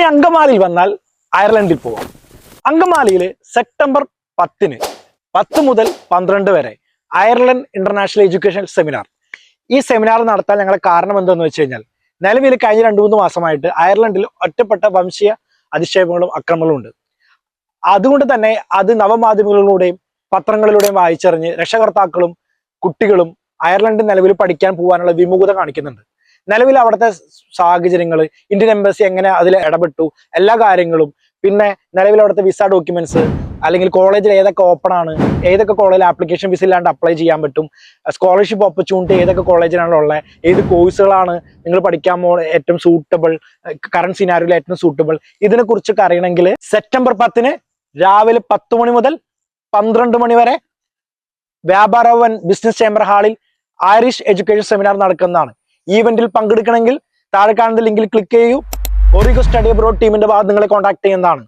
അങ്കമാലിയിൽ വന്നാൽ അയർലൻഡിൽ പോവാം. അങ്കമാലിയിൽ സെപ്റ്റംബർ 10 10 മുതൽ 12 വരെ അയർലൻഡ് ഇന്റർനാഷണൽ എഡ്യൂക്കേഷൻ സെമിനാർ. ഈ സെമിനാർ നടത്താൻ ഞങ്ങളുടെ കാരണം എന്തെന്ന് വെച്ച് കഴിഞ്ഞാൽ, നിലവിൽ കഴിഞ്ഞ 2-3 മാസമായിട്ട് അയർലൻഡിൽ ഒറ്റപ്പെട്ട വംശീയ അധിക്ഷേപങ്ങളും അക്രമങ്ങളും ഉണ്ട്. അതുകൊണ്ട് തന്നെ അത് നവമാധ്യമങ്ങളിലൂടെയും പത്രങ്ങളിലൂടെയും വായിച്ചറിഞ്ഞ് രക്ഷകർത്താക്കളും കുട്ടികളും അയർലൻഡിൽ നിലവിൽ പഠിക്കാൻ പോകാനുള്ള വിമുഖത കാണിക്കുന്നുണ്ട്. നിലവിൽ അവിടുത്തെ സാഹചര്യങ്ങൾ, ഇന്ത്യൻ എംബസി എങ്ങനെ അതിൽ ഇടപെട്ടു, എല്ലാ കാര്യങ്ങളും, പിന്നെ നിലവിൽ അവിടുത്തെ വിസ ഡോക്യുമെന്റ്സ്, അല്ലെങ്കിൽ കോളേജിൽ ഏതൊക്കെ ഓപ്പൺ ആണ്, ഏതൊക്കെ കോളേജിൽ ആപ്ലിക്കേഷൻ വിസ ഇല്ലാണ്ട് അപ്ലൈ ചെയ്യാൻ പറ്റും, സ്കോളർഷിപ്പ് ഓപ്പർച്യൂണിറ്റി ഏതൊക്കെ കോളേജിലാണ് ഉള്ളത്, ഏത് കോഴ്സുകളാണ് നിങ്ങൾ പഠിക്കാൻ ഏറ്റവും സൂട്ടബിൾ, കറന്റ് സിനാരിയോയിൽ ഏറ്റവും സൂട്ടബിൾ, ഇതിനെ കുറിച്ചൊക്കെ അറിയണമെങ്കിൽ സെപ്റ്റംബർ 10 രാവിലെ 10 മണി മുതൽ 12 മണി വരെ വ്യാപാര ഭവൻ ബിസിനസ് ചേംബർ ഹാളിൽ ഐറിഷ് എഡ്യൂക്കേഷൻ സെമിനാർ നടക്കുന്നതാണ്. ഈവന്റിൽ പങ്കെടുക്കണമെങ്കിൽ താഴെ കാണുന്ന ലിങ്കിൽ ക്ലിക്ക് ചെയ്യൂ. ഒറിഗോ സ്റ്റഡി അബ്രോഡ് ടീമിന്റെ ഭാഗത്ത് നിങ്ങളെ കോൺടാക്ട് ചെയ്യുന്നതാണ്.